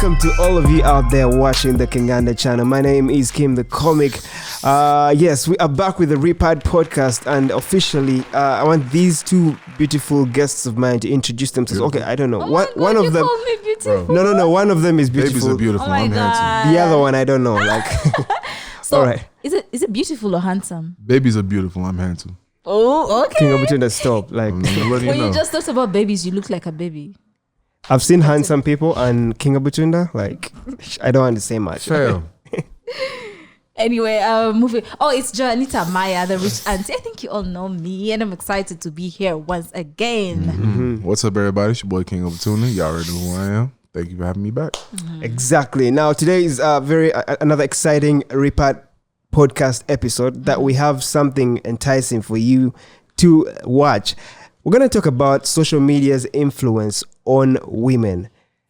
welcome to all of you out there watching the Kinganda channel. My name is Kim the Comic. Yes, we are back with the Repat podcast, and officially, I want these two beautiful guests of mine to introduce themselves. Okay, I don't know. One of them. Call me beautiful. No. One of them is beautiful. Babies are beautiful. Oh my I'm God. handsome. The other one, I don't know. Like, So, all right. is it beautiful or handsome? Babies are beautiful. I'm handsome. Oh, okay. King of Butunda, stop. Like, I'm letting When you know. you just talked about babies, you look like a baby. I've seen handsome people, and King of Butunda, like, I don't want to say much. Fail. Anyway, moving. Oh, it's Joanita Maya, the rich auntie. I think you all know me, and I'm excited to be here once again. What's up, everybody? It's your boy King of Tuna. Y'all already know who I am. Thank you for having me back. Exactly. Now, today is another exciting Repat podcast episode that we have something enticing for you to watch. We're going to talk about social media's influence on women.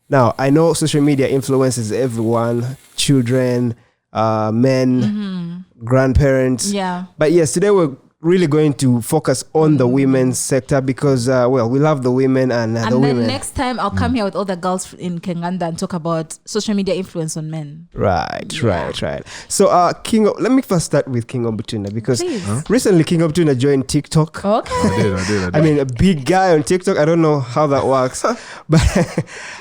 Now, I know social media influences everyone, children, men, grandparents. Yeah. But yes, today we're really going to focus on the women's sector because, we love the women and the And then women. next time, I'll come here with all the girls in Kenganda and talk about social media influence on men. Right. So, let me first start with King Obutuna because Please. recently King Obutuna joined TikTok. Okay. I did. I mean, a big guy on TikTok. I don't know how that works, but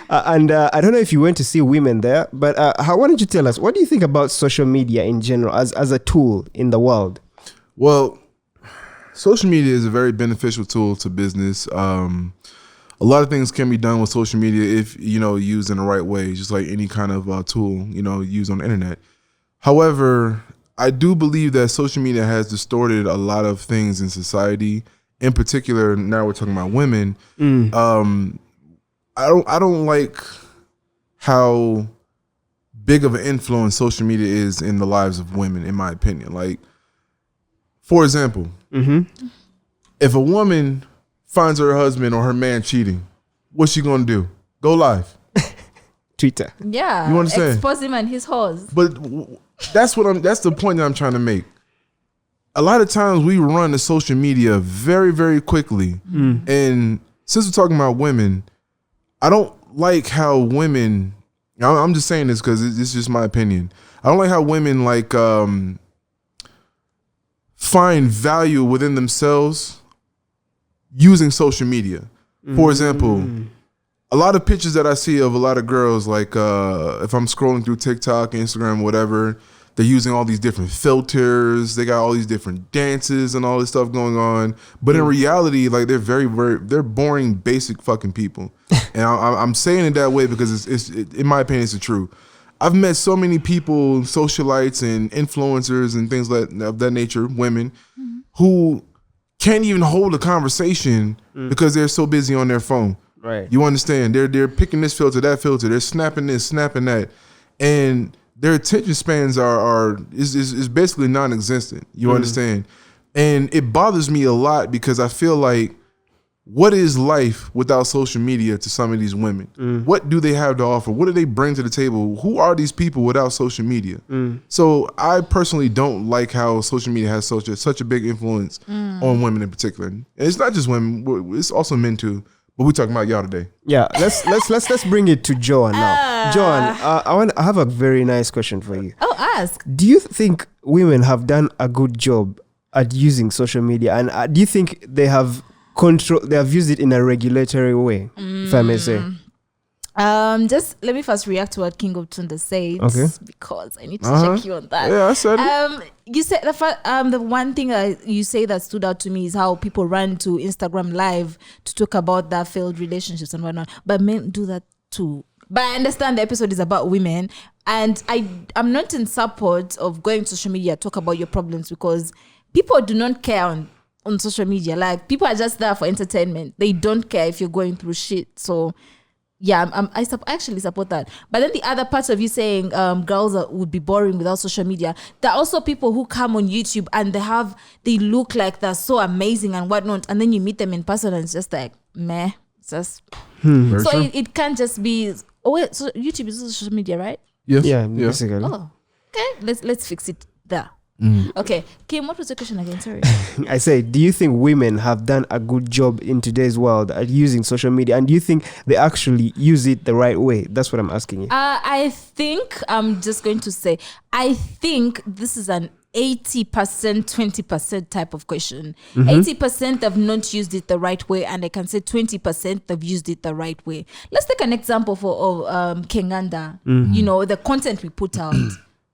I don't know if you went to see women there. But why don't you tell us, what do you think about social media in general as a tool in the world? Well, social media is a very beneficial tool to business. A lot of things can be done with social media if, used in the right way, just like any kind of tool, used on the internet. However, I do believe that social media has distorted a lot of things in society. In particular, now we're talking about women. I don't like how big of an influence social media is in the lives of women, in my opinion. Like, for example, if a woman finds her husband or her man cheating, what's she gonna do? Go live. Twitter. Yeah. You understand? Expose him and his horse. But that's the point that I'm trying to make. A lot of times we run to social media very, very quickly. And since we're talking about women, I don't like how women, I'm just saying this because it's just my opinion. I don't like how women find value within themselves using social media. For example, a lot of pictures that I see of a lot of girls, like if I'm scrolling through TikTok, Instagram, whatever, they're using all these different filters. They got all these different dances and all this stuff going on. But in reality, like, they're very, very, they're boring, basic fucking people. And I'm saying it that way because it's in my opinion, it's the truth. I've met so many people, socialites and influencers and things of that nature, women, who can't even hold a conversation because they're so busy on their phone. Right. You understand? They're picking this filter, that filter. They're snapping this, snapping that, and their attention spans is basically non-existent. You understand? And it bothers me a lot because I feel like, what is life without social media to some of these women? What do they have to offer? What do they bring to the table? Who are these people without social media? So I personally don't like how social media has such a big influence on women in particular. And it's not just women; it's also men too. But we're talking about y'all today. Yeah, let's bring it to Joan now. Joan, I have a very nice question for you. Oh, ask. Do you think women have done a good job at using social media, and do you think they have used it in a regulatory way, if I may say? Just let me first react to what King of Tunda said, Okay. because I need to check you on that. Yeah, I said it. You said the one thing you say that stood out to me is how people run to Instagram Live to talk about their failed relationships and whatnot, but men do that too. But I understand the episode is about women, and I'm not in support of going to social media to talk about your problems, because people do not care on social media. Like, people are just there for entertainment. They don't care if you're going through shit. So yeah, I actually support that. But then the other part of you saying girls would be boring without social media, there are also people who come on YouTube and they look like they're so amazing and whatnot, and then you meet them in person and it's just like, meh. It's just Very so true. it can't just be, oh wait, so YouTube is social media, right? Yes. Yeah, basically. Oh, okay. Let's fix it there. Okay, Kim, what was the question again? Sorry. I say, do you think women have done a good job in today's world at using social media, and do you think they actually use it the right way? That's what I'm asking you. I think I'm just going to say, I think this is an 80%, 20% type of question. 80% have not used it the right way, and I can say 20% have used it the right way. Let's take an example of Kenganda. You know, the content we put out.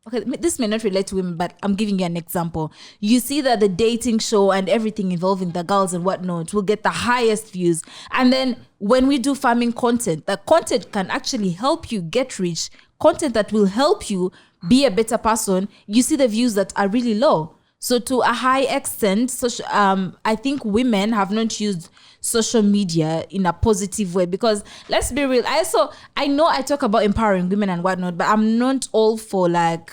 Okay, this may not relate to women, but I'm giving you an example. You see that the dating show and everything involving the girls and whatnot will get the highest views. And then when we do farming content, the content can actually help you get rich, content that will help you be a better person. You see the views that are really low. So to a high extent, I think women have not used social media in a positive way, because let's be real. I know I talk about empowering women and whatnot, but I'm not all for like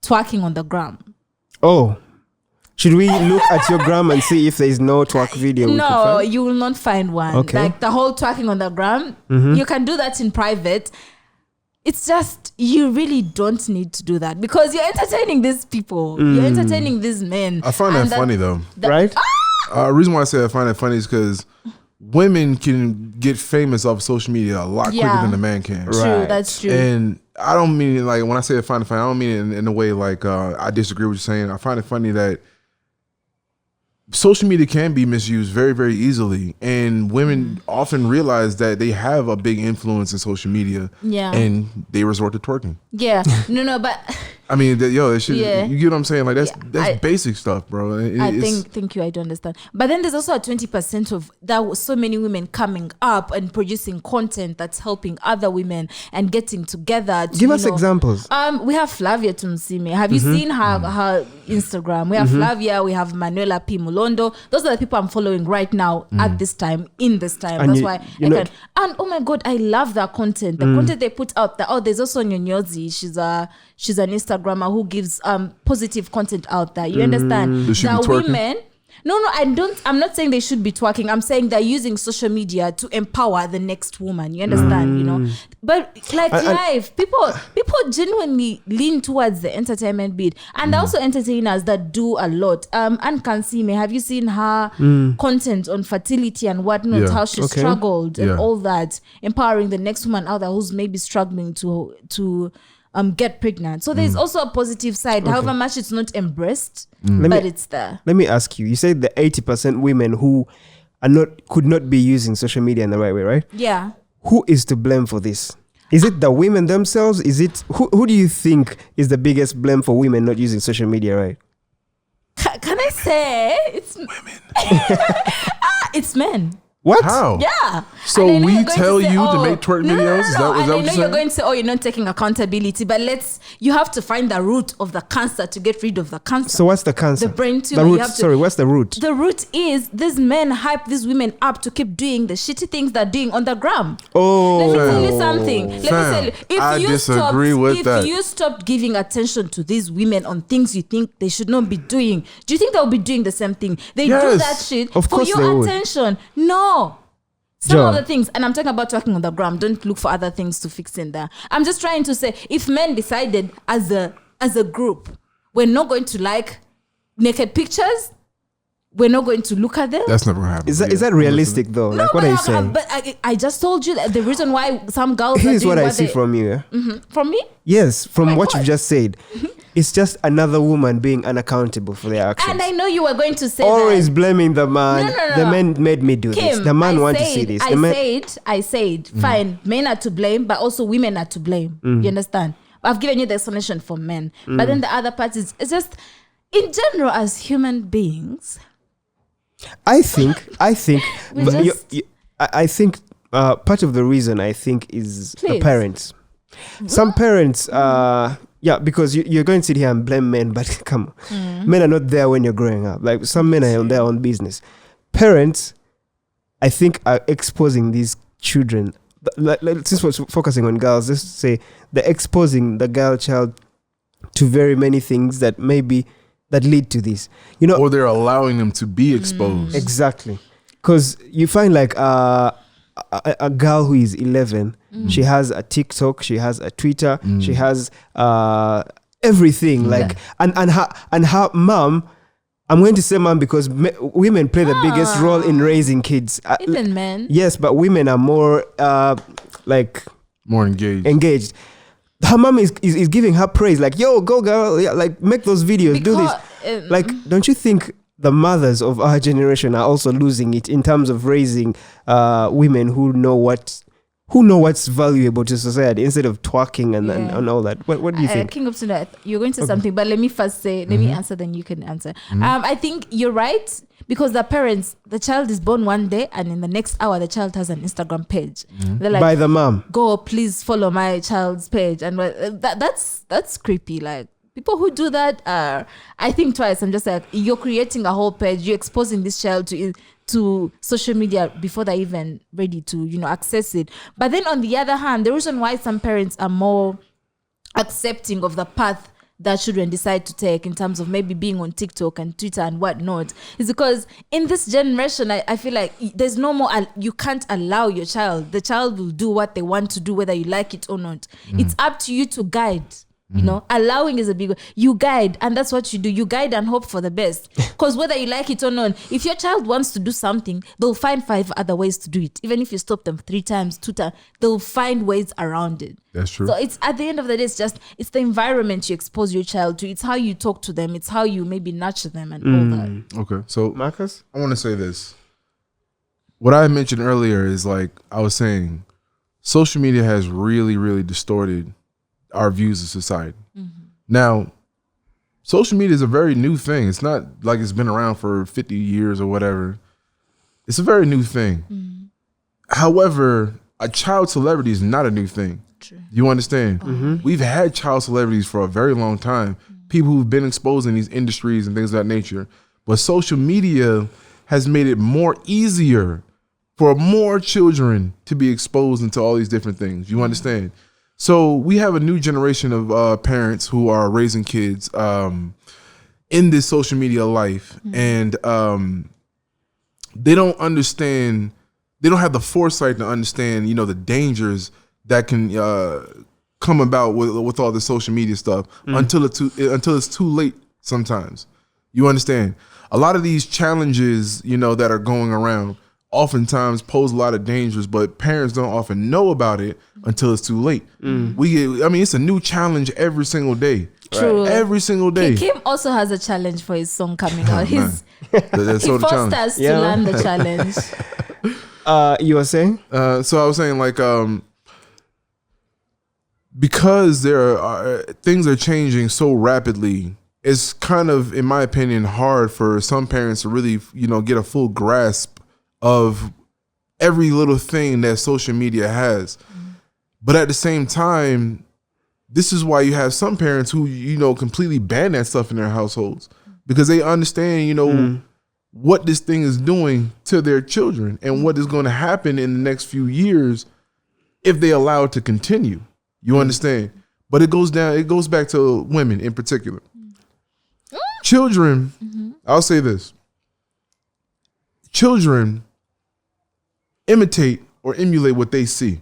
twerking on the gram. Oh, should we look at your gram and see if there is no twerk video? No, you will not find one. Okay. Like the whole twerking on the gram, you can do that in private. It's just, you really don't need to do that, because you're entertaining these people. You're entertaining these men. I find that funny though. Right? The reason why I say I find that funny is because women can get famous off social media a lot quicker than a man can. True, Right. that's true. And I don't mean it like, when I say I find it funny, I don't mean it in a way like I disagree with what you're saying. I find it funny that social media can be misused very, very easily, and women often realize that they have a big influence in social media, and they resort to twerking. Yeah, no, but I mean, it should. Yeah. You get what I'm saying? Like that's basic stuff, bro. Thank you, I do understand. But then there's also a 20% of that was so many women coming up and producing content that's helping other women and getting together. Give us examples. We have Flavia Tumsime. Have you seen her Instagram? We have Flavia. We have Manuela P. Mulondo. Those are the people I'm following right now at this time, in this time. And that's you- why you I know- can. And oh my God, I love that content. The content they put out. There's also Nyonyozi. She's an Instagrammer who gives positive content out there. You understand? Does she be The twerking? women. No, I'm not saying they should be twerking. I'm saying they're using social media to empower the next woman. You understand? You know, but like life, people genuinely lean towards the entertainment bit, and they're also entertainers that do a lot. Anne Kansime, have you seen her content on fertility and whatnot? Yeah. How she Okay. struggled and Yeah. all that, empowering the next woman out there who's maybe struggling to get pregnant. So there's also a positive side, however much it's not embraced, but it's there. Let me ask you. You said the 80% women who could not be using social media in the right way, right? Yeah. Who is to blame for this? Is it the women themselves? Is it who do you think is the biggest blame for women not using social media, right? Can I say it's women? It's men. What? How? Yeah. So And I know we you're going tell say, you to make twerk videos? Is that And what I know you're you're saying? going to say, you're not taking accountability, but you have to find the root of the cancer to get rid of the cancer. So what's the cancer? The brain tumor. The You root. have to- Sorry, what's the root? The root is these men hype these women up to keep doing the shitty things they're doing on the gram. Oh, Let me tell you something. Let me Fam, tell you. If I you disagree with that. If you stopped giving attention to these women on things you think they should not be doing, do you think they'll be doing the same thing? They do Yes. that shit Of for course they your would. attention. No. Some Joe. of the things, and I'm talking about talking on the gram, don't look for other things to fix in there. I'm just trying to say, if men decided as a group, we're not going to like naked pictures, we're not going to look at them. That's never gonna happen. is that realistic though? Like, what are you saying? But I just told you that the reason why some girls Here's are doing what I see from you. Yeah? from me. Yes, from my what God. you've just said, it's just another woman being unaccountable for their actions. And I know you were going to say Always that. blaming the man. No. The man made me do this. Kim, The man I wanted to said- see this. I The man, said, fine, men are to blame, but also women are to blame. You understand? I've given you the explanation for men. But then the other part is, it's just, in general, as human beings, I think, We but just- I think part of the reason I think is the Please. parents. Some parents, because you're going to sit here and blame men, but come on, men are not there when you're growing up. Like some men are on their own business. Parents, I think, are exposing these children. Since we're focusing on girls, let's say they're exposing the girl child to very many things that lead to this. You know, Or they're allowing them to be exposed. exactly. Because you find like a girl who is 11, she has a TikTok, she has a Twitter, she has everything. Like and her mom. I'm going to say mom because women play the biggest role in raising kids. Even men. Yes, but women are more like more engaged. Engaged. Her mom is giving her praise, like, yo, go girl, yeah, like make those videos, do this. Like, don't you think the mothers of our generation are also losing it in terms of raising women who know what's valuable to society instead of twerking and all that? What do you think? King of Tuna, you're going to say something, but let me first say, let me answer, then you can answer. I think you're right, because the child is born one day and in the next hour the child has an Instagram page. They're like, by the mom, go please follow my child's page, and that's creepy. Like, people who do that I think twice. I'm just like, you're creating a whole page, you're exposing this child to social media before they're even ready to access it. But then on the other hand, the reason why some parents are more accepting of the path that children decide to take in terms of maybe being on TikTok and Twitter and whatnot is because in this generation, I feel like there's no more, you can't allow your child. The child will do what they want to do, whether you like it or not. It's up to you to guide. Allowing is a big, you guide, and that's what you do. You guide and hope for the best, because whether you like it or not, if your child wants to do something, they'll find 5 other ways to do it. Even if you stop them 3 times, 2 times, they'll find ways around it. That's true. So it's, at the end of the day, it's the environment you expose your child to. It's how you talk to them. It's how you maybe nurture them and all that. Okay, so Marcus, I want to say this. What I mentioned earlier is, like I was saying, social media has really, really distorted our views of society. Now, social media is a very new thing. It's not like it's been around for 50 years or whatever. It's a very new thing. However, a child celebrity is not a new thing. True. You understand? We've had child celebrities for a very long time. People who've been exposed in these industries and things of that nature. But social media has made it more easier for more children to be exposed into all these different things. You understand? So we have a new generation of parents who are raising kids in this social media life, and they don't understand. They don't have the foresight to understand, the dangers that can come about with all the social media stuff until it's too late. Sometimes, you understand. A lot of these challenges, that are going around, oftentimes pose a lot of dangers, but parents don't often know about it until it's too late. It's a new challenge every single day. True. Right? Every single day. Kim also has a challenge for his song coming out. He That's forced us to learn the challenge. you were saying? So I was saying, like, because things are changing so rapidly, it's kind of, in my opinion, hard for some parents to really, get a full grasp of every little thing that social media has. But at the same time, this is why you have some parents who, completely ban that stuff in their households, because they understand, what this thing is doing to their children and what is going to happen in the next few years if they allow it to continue. You understand? But it goes back to women in particular. Children, I'll say this. Children imitate or emulate what they see.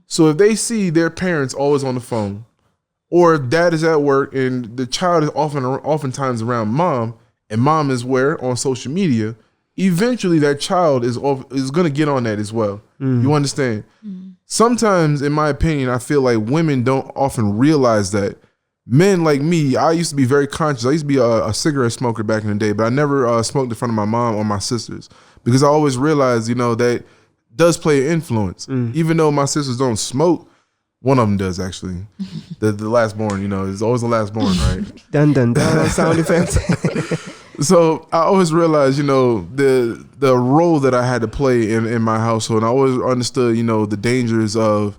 So if they see their parents always on the phone, or if dad is at work and the child is oftentimes around mom, and mom is where on social media, eventually that child is going to get on that as well. You understand? Sometimes, in my opinion, I feel like women don't often realize that. Men like me, I used to be very conscious. I used to be a cigarette smoker back in the day, but I never smoked in front of my mom or my sisters, because I always realized, that does play an influence. Even though my sisters don't smoke, one of them does actually. The last born, is always the last born, right? Dun dun dun. Sound effects. So I always realized, the role that I had to play in my household. And I always understood, the dangers of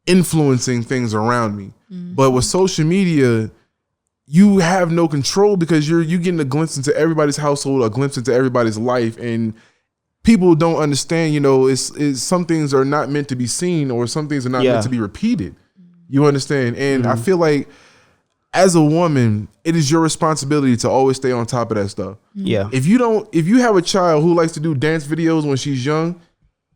influencing things around me. But with social media, you have no control, because you're getting a glimpse into everybody's household, a glimpse into everybody's life, and people don't understand. It's some things are not meant to be seen, or some things are not meant to be repeated. You understand? And I feel like, as a woman, it is your responsibility to always stay on top of that stuff. Yeah. If you have a child who likes to do dance videos when she's young,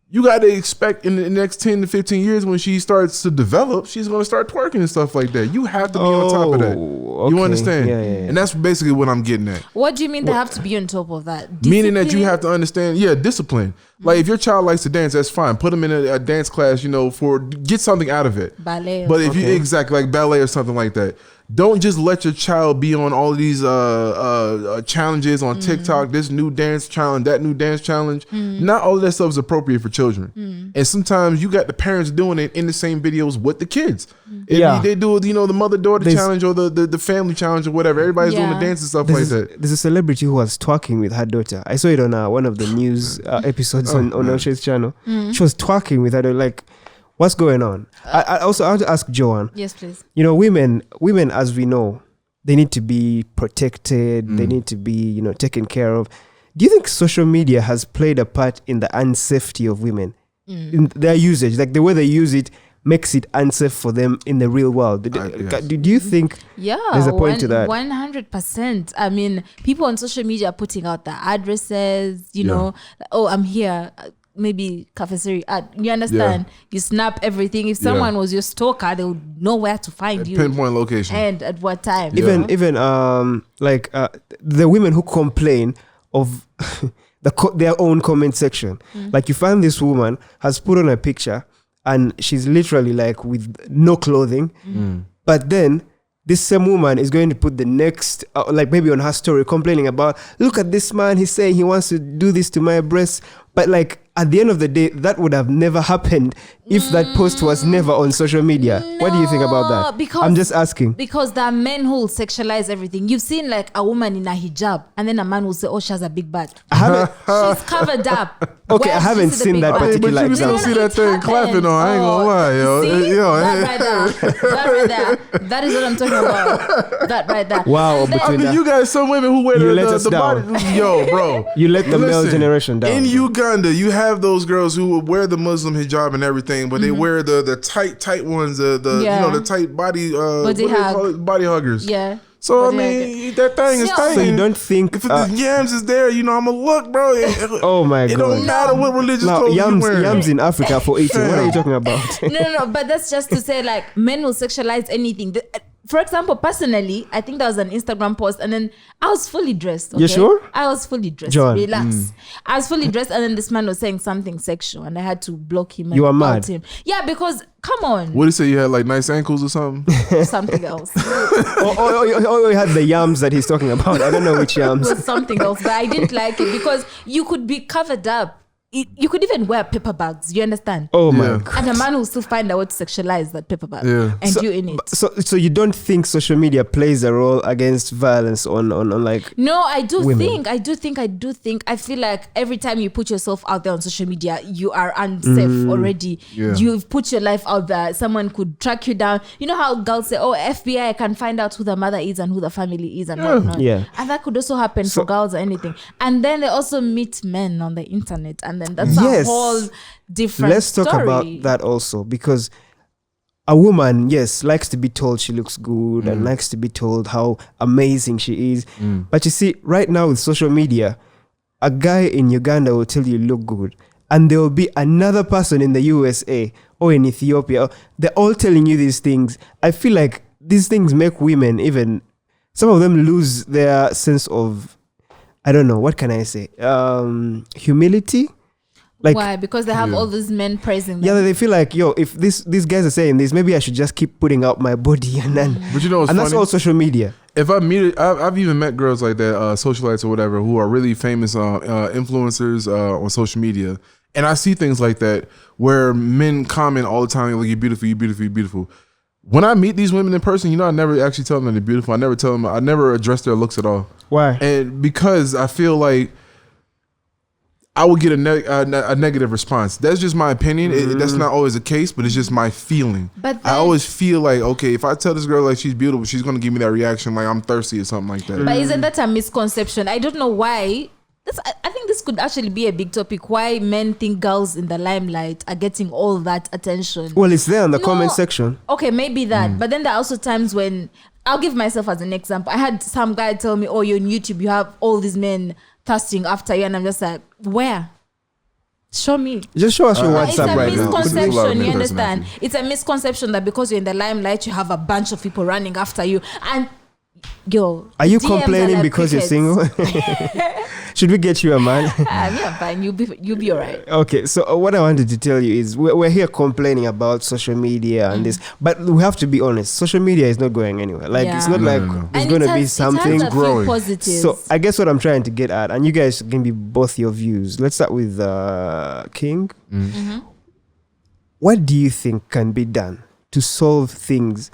you got to expect in the next 10 to 15 years when she starts to develop, she's going to start twerking and stuff like that. You have to be on top of that. Okay. You understand? Yeah. And that's basically what I'm getting at. What do you mean they have to be on top of that? Meaning that you Discipline? have to understand, discipline. Like if your child likes to dance, that's fine. Put them in a dance class, for get something out of it. Ballet. But if you exactly like ballet or something like that, don't just let your child be on all of these challenges on TikTok. This new dance challenge, that new dance challenge. Not all of that stuff is appropriate for children. And sometimes you got the parents doing it in the same videos with the kids. And they do, the mother-daughter challenge or the family challenge or whatever. Everybody's doing the dance and stuff like that. There's a celebrity who was twerking with her daughter. I saw it on one of the news episodes on Osha's channel. She was twerking with her daughter. Like, what's going on? I want to ask Joanne. Yes, please. Women, as we know, they need to be protected. They need to be, taken care of. Do you think social media has played a part in the unsafety of women? In their usage, like the way they use it makes it unsafe for them in the real world. Do you think there's a point to that? 100%. I mean, people on social media are putting out their addresses, oh, I'm here. Maybe cafeteria. You understand? You snap everything. If someone was your stalker, they would know where to find you. Pinpoint location. And at what time. Even the women who complain of their own comment section. Like you find this woman has put on a picture and she's literally like with no clothing. But then this same woman is going to put the next, like maybe on her story, complaining about, look at this man, he's saying he wants to do this to my breasts. But like at the end of the day, that would have never happened if that post was never on social media. What do you think about that? Because, I'm just asking. Because there are men who will sexualize everything. You've seen like a woman in a hijab and then a man will say, oh, she has a big butt. I She's covered up. Okay, I haven't seen that particular But you example. still see that thing clapping on. I ain't gonna lie, yo. See? Yo, That right there. That is what I'm talking about. That right there. Wow, And then- I mean, you got some women who wear You let the us body. down. Yo, bro. You let the male Listen, generation down. In Uganda, you have those girls who wear the Muslim hijab and everything, but they wear the tight ones, the tight body Body what do they hug. call it? Body huggers. Yeah. So I Body mean, that thing is So- tight. So you don't think... If the yams is there, I'ma look, bro. oh my It God. don't matter what religious Now, clothes you wearing. yams in Africa for eating. What are you talking about? No, but that's just to say like men will sexualize anything. For example, personally, I think there was an Instagram post and then I was fully dressed. Okay? You sure? I was fully dressed. John. Relax. I was fully dressed and then this man was saying something sexual and I had to block him. You and were mad? out him. Yeah, because come on. What do you say? You had like nice ankles or something? Something else. Oh, you had the yams that he's talking about. I don't know which It yams. was something else, but I didn't like it because you could be covered up. You could even wear paper bags. You understand? Oh my Yeah. God. And a man will still find a way to sexualize that paper bag. Yeah. And you in it. So you don't think social media plays a role against violence on like... No, I do women. think. I feel like every time you put yourself out there on social media, you are unsafe already. Yeah. You've put your life out there. Someone could track you down. You know how girls say, oh, FBI can find out who the mother is and who the family is and whatnot. Yeah. And that could also happen for girls or anything. And then they also meet men on the internet. And then that's Yes. a whole different Let's talk story. about that also, because a woman, yes, likes to be told she looks good and likes to be told how amazing she is. But you see, right now with social media, a guy in Uganda will tell you look good, and there will be another person in the USA or in Ethiopia. They're all telling you these things. I feel like these things make women, even some of them, lose their sense of, I don't know, what can I say? Humility. Like, why? Because they have all these men praising them. yeah, they feel like, yo, if these guys are saying this, maybe I should just keep putting out my body and then. But you know what's And funny? that's all social media. If I meet it, I've even met girls like that, socialites or whatever, who are really famous influencers on social media. And I see things like that where men comment all the time, like, you're beautiful, you're beautiful, you're beautiful. When I meet these women in person, I never actually tell them that they're beautiful. I never address their looks at all. Why? And because I feel like I would get a negative response. That's just my opinion. That's not always the case, but it's just my feeling. But I then- always feel like, okay, if I tell this girl like she's beautiful, she's gonna give me that reaction like I'm thirsty or something like that. But isn't that a misconception? I don't know why. I think this could actually be a big topic. Why men think girls in the limelight are getting all that attention. Well, it's there in the No. comment section. Okay, maybe that. But then there are also times when, I'll give myself as an example. I had some guy tell me, oh, you're on YouTube, you have all these men thirsting after you. And I'm just like, where? Show me. Just show us your It's WhatsApp a right now. misconception, you understand? It's a misconception that because you're in the limelight, you have a bunch of people running after you. And yo, Are you DMs complaining like because crickets. you're single? Should we get you a man? Yeah, fine. You'll be all right. Okay, so what I wanted to tell you is we're here complaining about social media and this, but we have to be honest. Social media is not going anywhere. Like it's Yeah. not No, like no, no. it's And going it to be has- something it has a few growing. positives. So I guess what I'm trying to get at, and you guys can be both your views. Let's start with King. What do you think can be done to solve things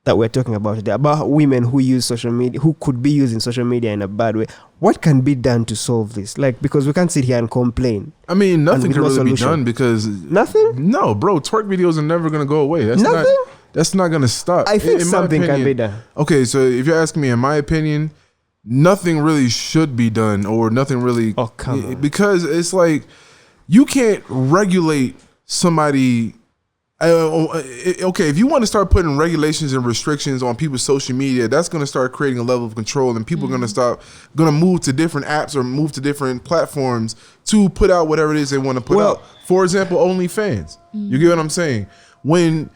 that we're talking about today, about women who use social media, who could be using social media in a bad way? What can be done to solve this? Like, because we can't sit here and complain. I mean, nothing with can no really solution. be done because Nothing? no, bro, twerk videos are never gonna go away. That's Nothing? That's not gonna stop. I think In my something can opinion- be done. Okay, so if you're asking me, in my opinion, nothing really should be done, or nothing really. Oh, come on. Because it's like you can't regulate somebody. Okay, if you want to start putting regulations and restrictions on people's social media, that's going to start creating a level of control, and people are going to move to different apps or move to different platforms to put out whatever it is they want to put Well- out. For example, OnlyFans. You get what I'm saying? When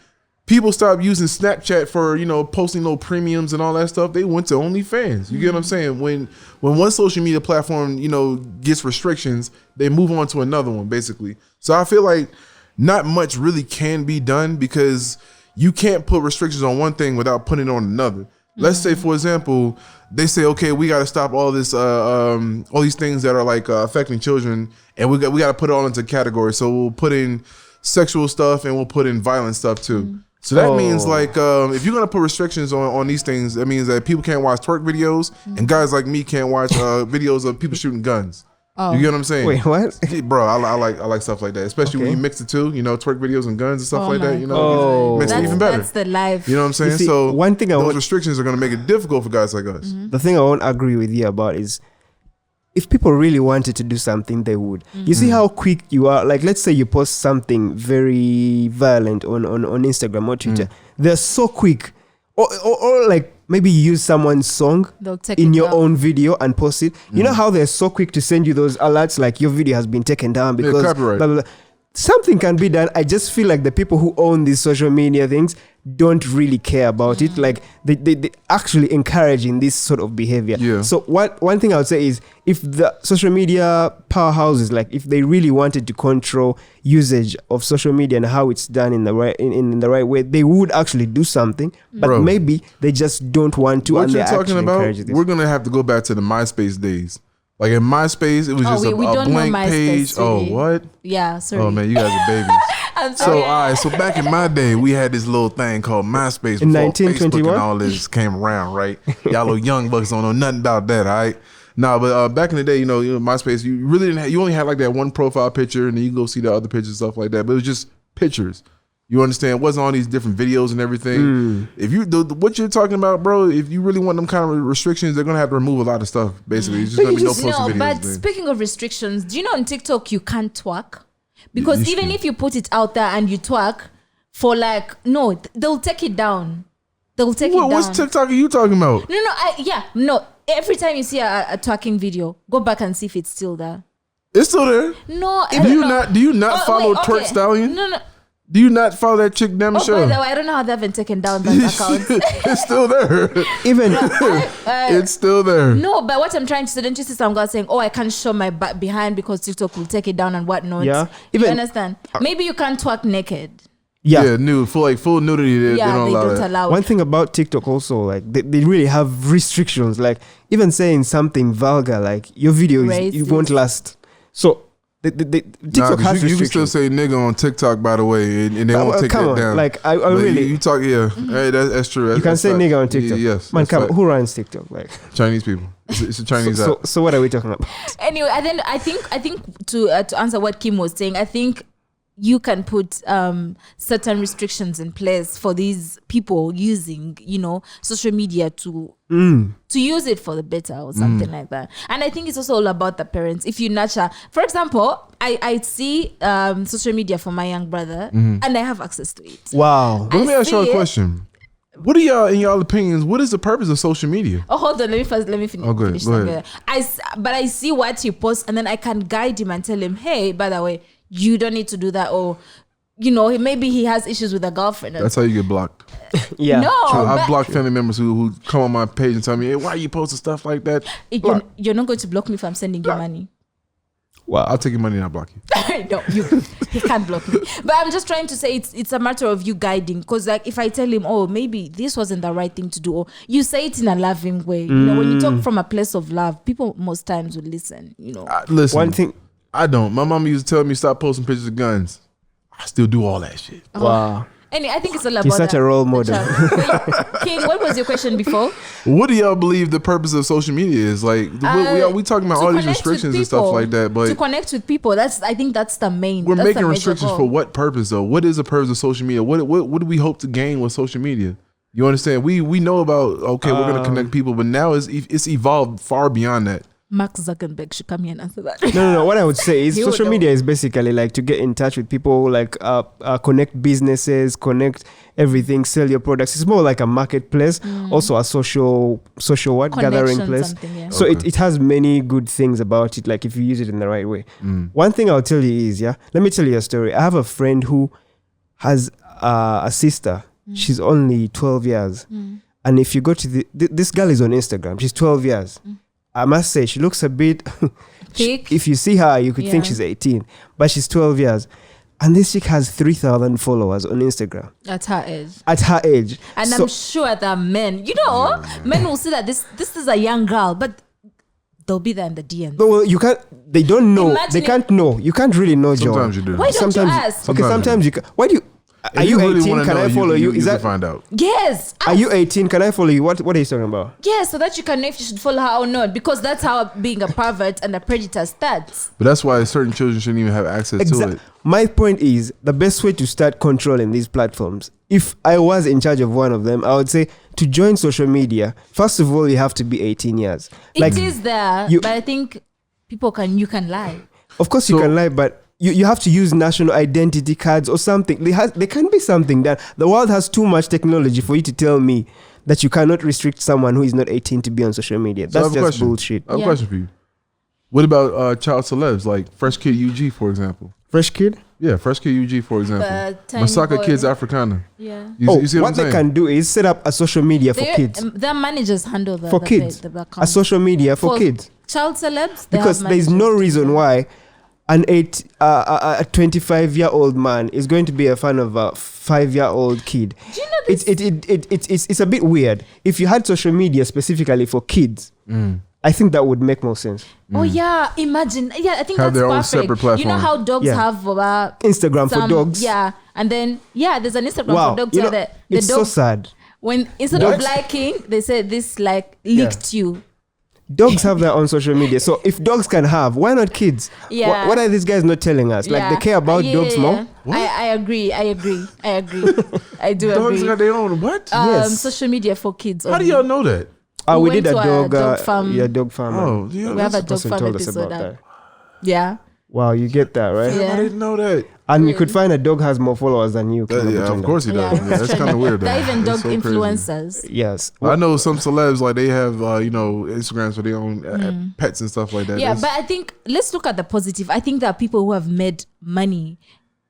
people stopped using Snapchat for posting little premiums and all that stuff, they went to OnlyFans. You get what I'm saying? When one social media platform gets restrictions, they move on to another one, basically. So I feel like not much really can be done because you can't put restrictions on one thing without putting it on another. Let's say, for example, they say, okay, we got to stop all this, all these things that are like affecting children, and we got to put it all into categories. So we'll put in sexual stuff and we'll put in violent stuff too. So that means like if you're gonna put restrictions on these things, that means that people can't watch twerk videos, and guys like me can't watch videos of people shooting guns. You get what I'm saying? Wait, what? Yeah, bro, I like stuff like that, especially when you mix the two, twerk videos and guns and stuff like that. Oh. Makes it even better. That's the life. You know what I'm saying? see, So one thing I those want- restrictions are gonna make it difficult for guys like us. The thing I won't agree with you about is if people really wanted to do something, they would. You see how quick you are. Like, let's say you post something very violent on Instagram or Twitter. They're so quick. Or like maybe you use someone's song They'll take in it your down. own video and post it. You know how they're so quick to send you those alerts like your video has been taken down because copyright. blah, blah, blah. Something can be done. I just feel like the people who own these social media things don't really care about it. Like they actually encouraging this sort of behavior. Yeah. So one thing I would say is if the social media powerhouses, like if they really wanted to control usage of social media and how it's done in the right in the right way, they would actually do something. But Bro. maybe they just don't want to. What and you're they're talking actually about? encouraging this. We're gonna have to go back to the MySpace days. Like in MySpace, it was just we a don't know blank MySpace, page. Oh, really. what? Yeah, sorry. Oh man, you guys are babies. I'm So sorry. all right, so back in my day, we had this little thing called MySpace In before 1921? Facebook and all this came around, right? Y'all little young bucks don't know nothing about that, all right? No, but back in the day, MySpace, you really didn't. You only had like that one profile picture, and then you go see the other pictures and stuff like that. But it was just pictures. You understand? It wasn't all these different videos and everything. If you what you're talking about, bro, if you really want them kind of restrictions, they're gonna have to remove a lot of stuff. Basically, it's just But gonna be you no just- posting No, videos. but man. speaking of restrictions, do you know on TikTok you can't twerk? Because you even should. if you put it out there and you twerk for they'll take it down. They'll take it down. What's TikTok are you talking about? No. Every time you see a twerking video, go back and see if it's still there. It's still there. No, I Do don't you know. not? Do you not follow wait, Twerk okay. Stallion? No. Do you not follow that chick? Damn Oh, by sure. the way, I don't know how they haven't taken down that account. It's still there. Even It's still there. No, but what I'm trying to say, don't you see some girl saying, "Oh, I can't show my back behind because TikTok will take it down and whatnot." Yeah. You Even- understand? Maybe you can't twerk naked. yeah. Nude, full nudity. They Yeah, don't they allow don't that. allow One it. thing about TikTok also, like they really have restrictions. Like even saying something vulgar, like your video is, you Racist. won't last. So TikTok 'cause has you can still restrictions. say nigga on TikTok, by the way, and they won't take come that on, down. like I But really. you talk, yeah. Hey, that's true. you can say nigga on TikTok. Yes, man, that's come. fact. Who runs TikTok? Like, Chinese people. It's a Chinese so app. what are we talking about? Anyway, and then I think to answer what Kim was saying, I think you can put certain restrictions in place for these people using, social media to use it for the better or something like that. And I think it's also all about the parents. If you nurture, for example, I see social media for my young brother, and I have access to it. Wow. But let me I ask y'all see a it. question. What are y'all, in y'all opinions, what is the purpose of social media? Oh, hold on. Let me finish. Okay, finish go that ahead. bit. But I see what he posts, and then I can guide him and tell him, "Hey, by the way, you don't need to do that, or maybe he has issues with a girlfriend. That's how you get blocked. Yeah. No, I've blocked family members who come on my page and tell me, hey, why are you posting stuff like that? You're not going to block me if I'm sending you money. Wow. I'll take your money and I'll block you. No, he can't block me. But I'm just trying to say it's a matter of you guiding. Because like if I tell him, oh, maybe this wasn't the right thing to do, or you say it in a loving way. When you talk from a place of love, people most times will listen. Listen, One thing. I don't. My mom used to tell me stop posting pictures of guns. I still do all that shit. Wow. Anyway, I think it's all about He's such a role model. King, what was your question before? What do y'all believe the purpose of social media is? Like, we talking about all these restrictions and stuff like that, but to connect with people, I think that's the main. We're that's making the major restrictions goal. for what purpose though? What is the purpose of social media? What do we hope to gain with social media? You understand? We know about we're gonna connect people, but now it's evolved far beyond that. Mark Zuckerberg should come here and answer that. No. What I would say is He would social know. media is basically like to get in touch with people, like connect businesses, connect everything, sell your products. It's more like a marketplace, also a social gathering Connection, place. something, yeah. So it has many good things about it, like if you use it in the right way. One thing I'll tell you is, let me tell you a story. I have a friend who has a sister. She's only 12 years. And if you go to this girl is on Instagram. She's 12 years. I must say, she looks a bit... Thick. If you see her, you could think she's 18. But she's 12 years. And this chick has 3,000 followers on Instagram. At her age. At her age. And So- I'm sure that men, men will see that this is a young girl, but they'll be there in the DMs. No, well, you can't... They don't know. Imagine They can't know. You can't really know, John. Sometimes you do. Why don't you ask? Okay, sometimes you can... Why do you... Are If you really 18? wanna Can know, I follow you? Is can that... find out? Yes. Are you 18? Can I follow you? What are you talking about? Yes, so that you can know if you should follow her or not, because that's how being a pervert and a predator starts. But that's why certain children shouldn't even have access to it. My point is, the best way to start controlling these platforms, if I was in charge of one of them, I would say to join social media, first of all, you have to be 18 years. It is there, you- but I think you can lie. Of course, you can lie, but you have to use national identity cards or something. There can be something that the world has too much technology for you to tell me that you cannot restrict someone who is not 18 to be on social media. So I That's have a just question. bullshit. I have a question for you. What about child celebs like Fresh Kid UG, for example? Fresh Kid? Yeah, Fresh Kid UG, for example. Tiny Masaka boy. Kids Africana. Yeah. You see what I'm they saying? can do is set up a social media for kids. Their managers handle For kids. the A account. social media for kids. Child celebs, they Because have there's no managers. reason why a 25-year-old man is going to be a fan of a 5-year-old kid. Do you know this? It's a bit weird. If you had social media specifically for kids, I think that would make more sense. Oh yeah, imagine. Yeah, I think Have that's their own perfect. separate platform. You know how dogs Yeah. have Instagram for dogs. Yeah, and then there's an Instagram Wow, for dogs you where know, the it's so dog sad. when instead Dogs- of liking, they say this licked you. Dogs have their own social media. So if dogs can have, why not kids? Yeah. What are these guys not telling us? Like they care about dogs more? I agree. I do Dogs agree. got their own what? Yes. Social media for kids. How do y'all know that? We went did a to dog farm. dog farm. Oh, yeah. We have a dog Person farm told us episode. about that. Yeah. Wow, you get that, right? Yeah. I didn't know that. And you could find a dog has more followers than you. Yeah, of course he does. Yeah, that's kind of weird. Though. They're even dog It's so crazy. influencers. Yes. I know some celebs like they have Instagrams for their own pets and stuff like that. Yeah, That's- but I think let's look at the positive. I think there are people who have made money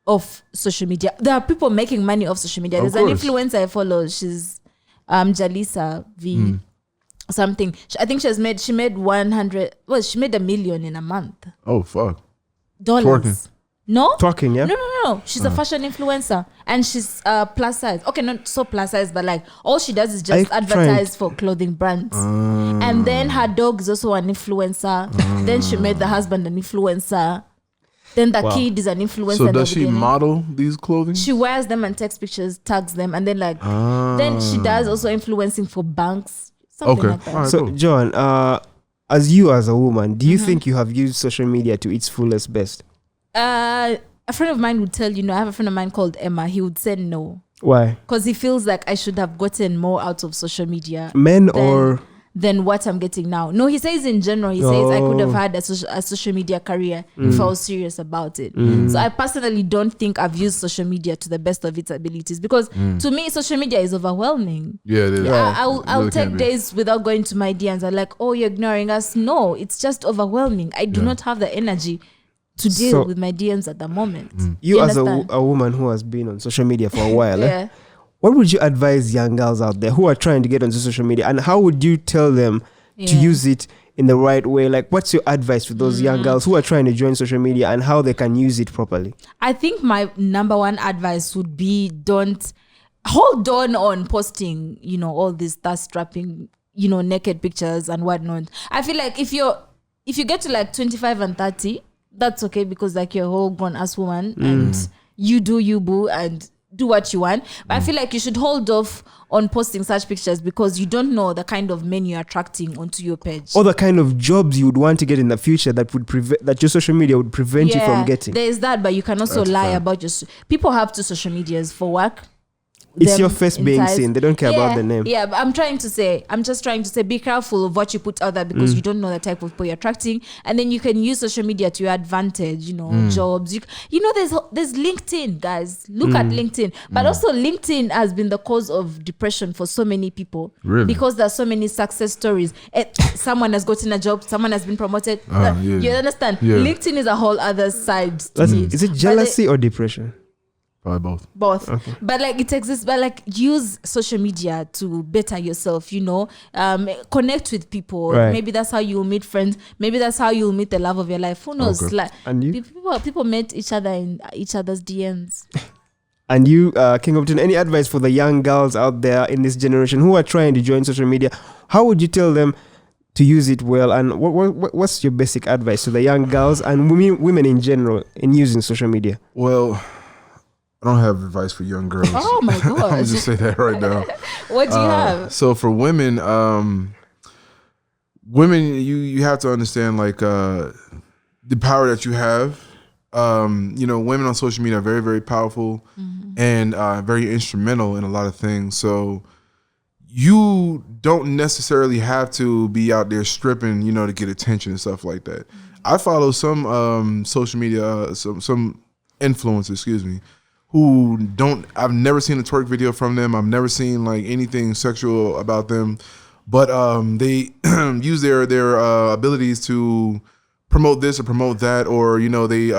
off social media. There are people making money off social media. Of There's an course. influencer I follow. She's Jalisa V something. I think she made 100. Well, she made $1 million in a month. oh fuck. Dollars. Twerking. No? Talking, yeah? No. She's a fashion influencer and she's plus size. Okay, not so plus size, but like all she does is just I advertise for clothing brands. And then her dog is also an influencer. Then she made the husband an influencer. Then the kid is an influencer. So in the does she beginning. model these clothing? She wears them and takes pictures, tags them, and then then she does also influencing for banks. Something Okay. like that. All right. So, cool. John, as a woman, do you think you have used social media to its fullest best? A friend of mine would tell I have a friend of mine called Emma. He would say no. Why? Because he feels like I should have gotten more out of social media Men or... than what I'm getting now. No, he says in general, he says I could have had a social media career if I was serious about it. So I personally don't think I've used social media to the best of its abilities because to me, social media is overwhelming. Yeah, it is. I'll Really take can be. days without going to my DMs. I'm like, oh, you're ignoring us. No, it's just overwhelming. I do not have the energy to deal So- with my DMs at the moment. You as understand? a woman who has been on social media for a while, Yeah. what would you advise young girls out there who are trying to get onto social media, and how would you tell them to Yeah. use it in the right way? Like, what's your advice to those young girls who are trying to join social media and how they can use it properly? I think my number one advice would be don't hold on posting, all these thirst strapping, naked pictures and whatnot. I feel like if you get to like 25 and 30, that's okay, because like you're a whole grown ass woman and you do you, boo, and do what you want. But I feel like you should hold off on posting such pictures, because you don't know the kind of men you're attracting onto your page. Or the kind of jobs you would want to get in the future that would prevent, that your social media would prevent you from getting. There is that, but you can also lie about your people have two social medias for work. It's them your face being entice- seen. They don't care about the name. Yeah, but I'm just trying to say, be careful of what you put out there, because you don't know the type of people you're attracting, and then you can use social media to your advantage. Jobs. There's LinkedIn, guys. Look at LinkedIn, but also LinkedIn has been the cause of depression for so many people. Really? Because there's so many success stories. Someone has gotten a job. Someone has been promoted. Yeah. You understand? Yeah. LinkedIn is a whole other side to it. Is it jealousy or depression? Probably Both. But like it exists, but like use social media to better yourself, connect with people. Right. Maybe that's how you'll meet friends. Maybe that's how you'll meet the love of your life. Who knows? Okay. Like, And you? people met each other in each other's DMs. And you, King Upton, any advice for the young girls out there in this generation who are trying to join social media? How would you tell them to use it well? And what's your basic advice to the young girls and women in general in using social media? Well, I don't have advice for young girls. Oh my I'm gosh. just say that right now. What do you have? So for women, you have to understand like the power that you have. Women on social media are very, very powerful and very instrumental in a lot of things. So you don't necessarily have to be out there stripping, to get attention and stuff like that. I follow some social media, some influencers, who I've never seen a twerk video from them. I've never seen like anything sexual about them, but they use their abilities to promote this or promote that, or they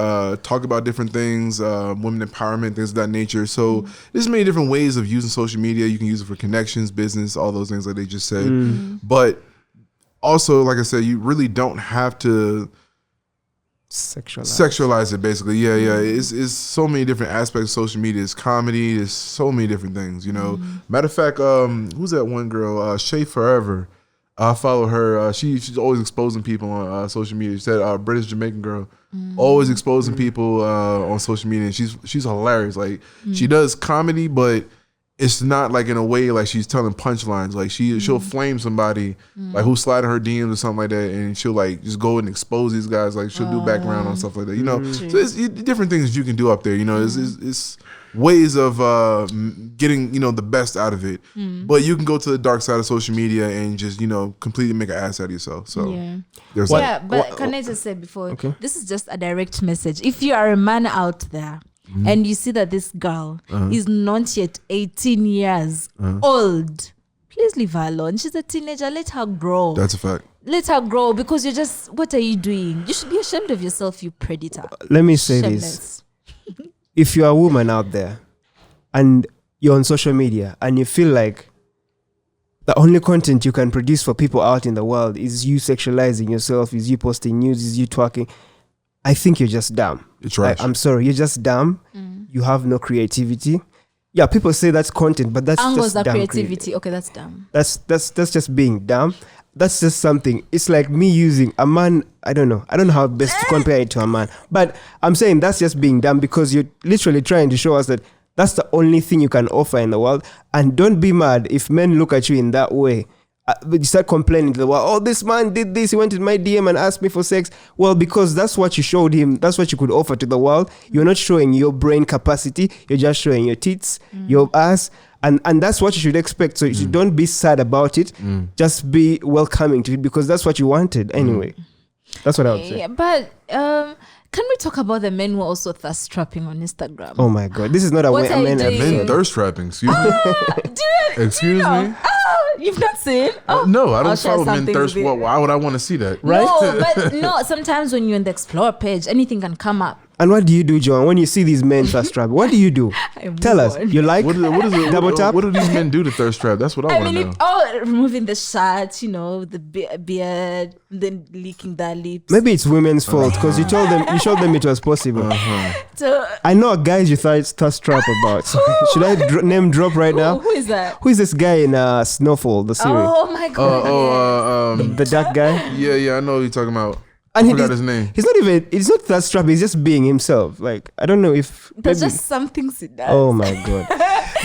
talk about different things, women empowerment, things of that nature. So there's many different ways of using social media. You can use it for connections, business, all those things like they just said. But also, like I said, you really don't have to sexualize it, basically. Yeah. It's so many different aspects of social media. It's comedy. There's so many different things, Matter of fact, who's that one girl? Shay Forever. I follow her. She's always exposing people on social media. She said British Jamaican girl, always exposing people on social media. And she's hilarious. Like she does comedy, but it's not like in a way like she's telling punchlines. Like she'll flame somebody like who's sliding her DMs or something like that, and she'll like just go and expose these guys. Like she'll do background on stuff like that. So it's different things you can do up there. It's ways of getting the best out of it. But you can go to the dark side of social media and just completely make an ass out of yourself. So there's that. But can I just say before, this is just a direct message. If you are a man out there and you see that this girl is not yet 18 years old, please leave her alone. She's a teenager. Let her grow. That's a fact. Let her grow, because what are you doing? You should be ashamed of yourself, you predator. Let me say Shameless. this. If you're a woman out there and you're on social media and you feel like the only content you can produce for people out in the world is you sexualizing yourself, is you posting news, is you talking, I think you're just dumb. It's right. I'm sorry, you're just dumb. You have no creativity. Yeah, people say that's content, but that's Angles just are dumb creativity. Okay, that's dumb. That's just being dumb. That's just something. It's like me using a man. I don't know how best to compare it to a man, but I'm saying that's just being dumb, because you're literally trying to show us that that's the only thing you can offer in the world. And don't be mad if men look at you in that way. You start complaining to the world, oh, this man did this, he went in my DM and asked me for sex. Well, because that's what you showed him, that's what you could offer to the world. You're not showing your brain capacity, you're just showing your tits, your ass, and that's what you should expect. So you don't be sad about it, just be welcoming to it, because that's what you wanted anyway. That's what I would say. Yeah, but can we talk about the men who are also thirst trapping on Instagram? Oh my God, this is not a What are you man. doing? Men thirst trapping. Excuse me. Excuse me. You've not seen? Oh, No, I I'll don't share follow men something thirst. with you. Why would I want to see that? Right? No, but no. Sometimes when you're in the explore page, anything can come up. And what do you do, John, when you see these men thirst trap? What do you do? Tell us. You like What is it? double tap? What do these men do to thirst trap? That's what I I want mean, to know. removing the shirt, the beard, then licking their lips. Maybe it's women's fault because you showed them it was possible. So, I know guys you thirst trap about. Should I name drop right now? who is that? Who is this guy in Snowfall, the series? Oh my god! The dark guy? Yeah, I know what you're talking about. And I forgot his name. It's not thirst trap, he's just being himself. Like, I don't know if. There's maybe- just some things he does. Oh my god.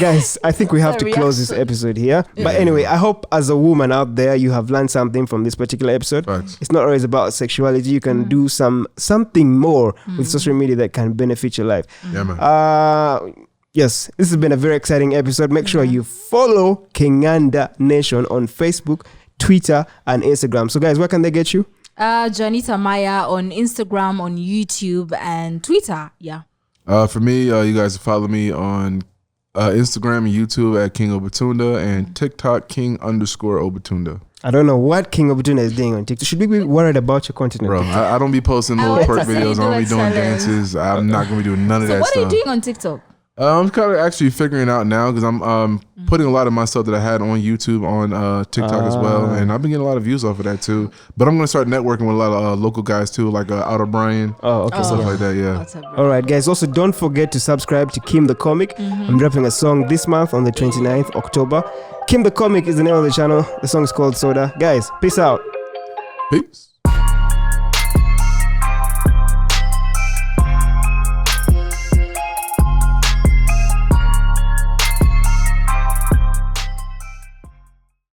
Guys, I think we have The to close this reaction. episode here. But anyway, I hope as a woman out there you have learned something from this particular episode. Facts. It's not always about sexuality. You can do something more with social media that can benefit your life. Yeah, man. Yes, this has been a very exciting episode. Make sure you follow Kinganda Nation on Facebook, Twitter, and Instagram. So guys, where can they get you? Janita Maya on Instagram, on YouTube, and Twitter. Yeah. For me, you guys follow me on Instagram and YouTube at King Obatunda and TikTok King_Obatunda. I don't know what King Obutuna is doing on TikTok. Should we be worried about your content on Bro, TikTok? I don't be posting little want twerk to see you videos. I do don't a be doing challenge. dances. I'm not gonna be doing none of So that what are you stuff. doing on TikTok? I'm kind of actually figuring out now because I'm putting a lot of my stuff that I had on YouTube on TikTok as well, and I've been getting a lot of views off of that too. But I'm gonna start networking with a lot of local guys too, like Outer Brian, Oh, okay. stuff like that. Yeah. All right, guys. Also, don't forget to subscribe to Kim the Comic. I'm dropping a song this month on the 29th October. Kim the Comic is the name of the channel. The song is called Soda. Guys, peace out. Peace.